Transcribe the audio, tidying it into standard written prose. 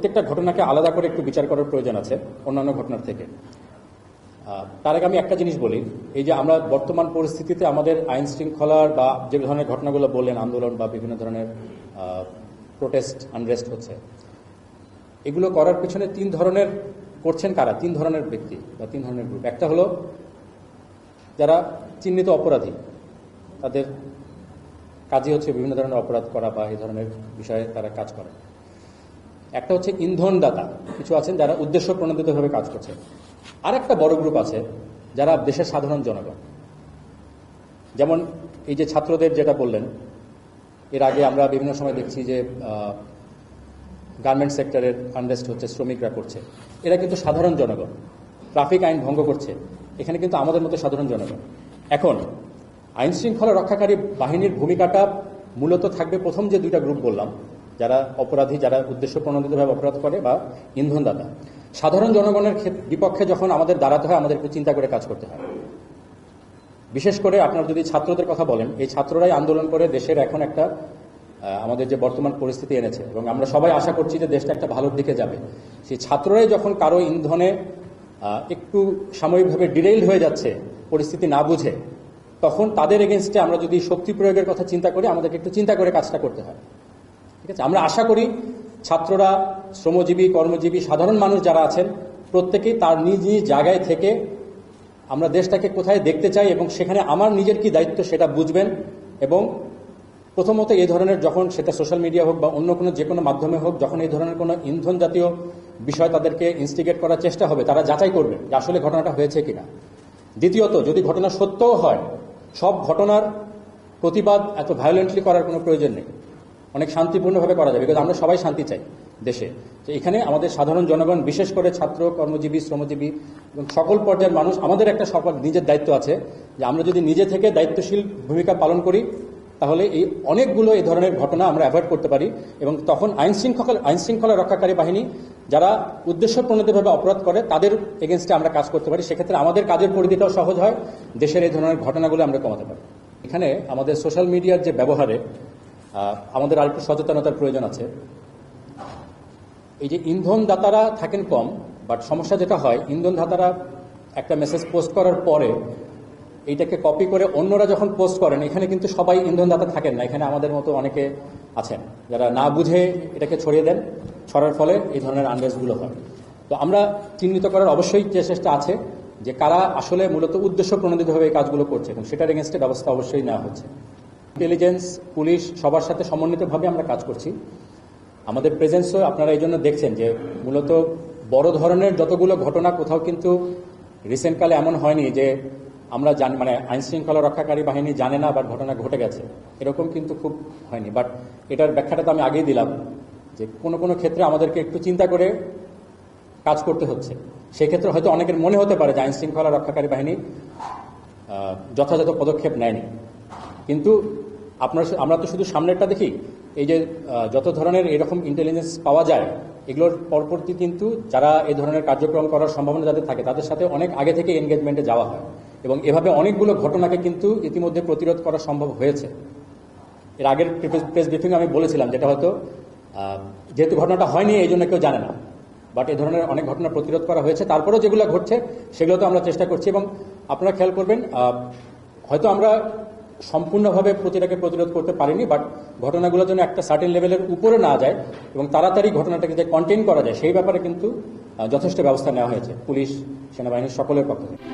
প্রত্যেকটা ঘটনাকে আলাদা করে একটু বিচার করার প্রয়োজন আছে অন্যান্য ঘটনার থেকে। তার আগে আমি একটা জিনিস বলি, এই যে আমরা বর্তমান পরিস্থিতিতে আমাদের আইন শৃঙ্খলার বা যে ধরনের ঘটনাগুলো বললেন, আন্দোলন বা বিভিন্ন ধরনের প্রোটেস্ট আনরেস্ট হচ্ছে, এগুলো করার পেছনে তিন ধরনের করছেন কারা, তিন ধরনের ব্যক্তি বা তিন ধরনের গ্রুপ। একটা হলো যারা চিহ্নিত অপরাধী, তাদের কাজই হচ্ছে বিভিন্ন ধরনের অপরাধ করা বা এই ধরনের বিষয়ে তারা কাজ করে। একটা হচ্ছে ইন্ধনদাতা, কিছু আছেন যারা উদ্দেশ্য প্রণোদিতভাবে কাজ করছে। আর একটা বড় গ্রুপ আছে যারা দেশের সাধারণ জনগণ, যেমন এই যে ছাত্রদের যেটা বললেন, এর আগে আমরা বিভিন্ন সময় দেখছি যে গার্মেন্টস সেক্টরের আনরেস্ট হচ্ছে, শ্রমিকরা করছে, এরা কিন্তু সাধারণ জনগণ, ট্রাফিক আইন ভঙ্গ করছে, এখানে কিন্তু আমাদের মতো সাধারণ জনগণ। এখন আইন শৃঙ্খলা রক্ষাকারী বাহিনীর ভূমিকাটা মূলত থাকবে প্রথম যে দুইটা গ্রুপ বললাম, যারা অপরাধী, যারা উদ্দেশ্য প্রণোদিতভাবে অপরাধ করে, বা ইন্ধনদাতা। সাধারণ জনগণের বিপক্ষে যখন আমাদের দাঁড়াতে হয়, আমাদের একটু চিন্তা করে কাজ করতে হয়। বিশেষ করে আপনারা যদি ছাত্রদের কথা বলেন, এই ছাত্ররাই আন্দোলন করে দেশের এখন একটা আমাদের যে বর্তমান পরিস্থিতি এনেছে, এবং আমরা সবাই আশা করছি যে দেশটা একটা ভালোর দিকে যাবে। সেই ছাত্ররাই যখন কারো ইন্ধনে একটু সাময়িকভাবে ডিরেইল হয়ে যাচ্ছে, পরিস্থিতি না বুঝে, তখন তাদের এগেনস্টে আমরা যদি শক্তি প্রয়োগের কথা চিন্তা করি, আমাদেরকে একটু চিন্তা করে কাজটা করতে হয়। ঠিক আছে, আমরা আশা করি ছাত্ররা, শ্রমজীবী, কর্মজীবী, সাধারণ মানুষ যারা আছেন, প্রত্যেকেই তার নিজ নিজ জায়গায় থেকে আমরা দেশটাকে কোথায় দেখতে চাই এবং সেখানে আমার নিজের কি দায়িত্ব সেটা বুঝবেন। এবং প্রথমত এই ধরনের যখন সেটা সোশ্যাল মিডিয়া হোক বা অন্য কোনো যে কোনো মাধ্যমে হোক, যখন এই ধরনের কোনো ইন্ধন জাতীয় বিষয় তাদেরকে ইনস্টিগেট করার চেষ্টা হবে, তারা যাচাই করবেন যে আসলে ঘটনাটা হয়েছে কিনা। দ্বিতীয়ত, যদি ঘটনা সত্যও হয়, সব ঘটনার প্রতিবাদ এত ভায়োলেন্টলি করার কোনো প্রয়োজন নেই, অনেক শান্তিপূর্ণভাবে করা যাবে, বিকজ আমরা সবাই শান্তি চাই দেশে। তো এখানে আমাদের সাধারণ জনগণ, বিশেষ করে ছাত্র, কর্মজীবী, শ্রমজীবী এবং সকল পর্যায়ের মানুষ, আমাদের একটা সকল নিজের দায়িত্ব আছে যে আমরা যদি নিজে থেকে দায়িত্বশীল ভূমিকা পালন করি, তাহলে এই অনেকগুলো এই ধরনের ঘটনা আমরা অ্যাভয়েড করতে পারি। এবং তখন আইন শৃঙ্খলা রক্ষাকারী বাহিনী যারা উদ্দেশ্য প্রণোদিতভাবে অপরাধ করে, তাদের এগেনস্টে আমরা কাজ করতে পারি। সেক্ষেত্রে আমাদের কাজের পরিধিটাও সহজ হয়, দেশের এই ধরনের ঘটনাগুলো আমরা কমাতে পারি। এখানে আমাদের সোশ্যাল মিডিয়ার যে ব্যবহারে আমাদের আরেকটু সচেতনতার প্রয়োজন আছে। এই যে ইন্ধনদাতারা থাকেন কম, বাট সমস্যা যেটা হয়, ইন্ধনদাতারা একটা মেসেজ পোস্ট করার পরে এইটাকে কপি করে অন্যরা যখন পোস্ট করেন, এখানে কিন্তু সবাই ইন্ধনদাতা থাকেন না। এখানে আমাদের মতো অনেকে আছেন যারা না বুঝে এটাকে ছড়িয়ে দেন, ছড়ার ফলে এই ধরনের আনরেস্টগুলো হয়। তো আমরা চিহ্নিত করার অবশ্যই চেষ্টা আছে যে কারা আসলে মূলত উদ্দেশ্য প্রণোদিতভাবে এই কাজগুলো করছে, এবং সেটার এগেনস্টে ব্যবস্থা অবশ্যই নেওয়া হচ্ছে। ইন্টেলিজেন্স, পুলিশ সবার সাথে সমন্বিতভাবে আমরা কাজ করছি। আমাদের প্রেজেন্সও আপনারা এই জন্য দেখছেন যে মূলত বড় ধরনের যতগুলো ঘটনা, কোথাও কিন্তু রিসেন্টকালে এমন হয়নি যে আমরা জানি, মানে আইন শৃঙ্খলা রক্ষাকারী বাহিনী জানে না বা ঘটনা ঘটে গেছে, এরকম কিন্তু খুব হয়নি। বাট এটার ব্যাখ্যাটা তো আমি আগেই দিলাম যে কোনো কোনো ক্ষেত্রে আমাদেরকে একটু চিন্তা করে কাজ করতে হচ্ছে। সেক্ষেত্রে হয়তো অনেকের মনে হতে পারে যে আইন শৃঙ্খলা রক্ষাকারী বাহিনী যথাযথ পদক্ষেপ নেয়নি, কিন্তু আমরা তো শুধু সামনেরটা দেখি। এই যে যত ধরনের এরকম ইন্টেলিজেন্স পাওয়া যায়, এগুলোর পরবর্তী কিন্তু যারা এই ধরনের কার্যক্রম করার সম্ভাবনা যাদের থাকে, তাদের সাথে অনেক আগে থেকে এনগেজমেন্টে যাওয়া হয়, এবং এভাবে অনেকগুলো ঘটনাকে কিন্তু ইতিমধ্যে প্রতিরোধ করা সম্ভব হয়েছে। এর আগের প্রেস ব্রিফিংয়ে আমি বলেছিলাম, যেটা হয়তো যেহেতু ঘটনাটা হয়নি এই জন্য কেউ জানে না, বাট এই ধরনের অনেক ঘটনা প্রতিরোধ করা হয়েছে। তারপরেও যেগুলো ঘটছে সেগুলো তো আমরা চেষ্টা করছি, এবং আপনারা খেয়াল করবেন হয়তো আমরা সম্পূর্ণভাবে প্রতিটাকে প্রতিরোধ করতে পারিনি, বাট ঘটনাগুলো যেন একটা সার্টেন লেভেলের উপরে না যায় এবং তাড়াতাড়ি ঘটনাটাকে যে কন্টেইন করা যায়, সেই ব্যাপারে কিন্তু যথেষ্ট ব্যবস্থা নেওয়া হয়েছে পুলিশ, সেনাবাহিনীর সকলের পক্ষ থেকে।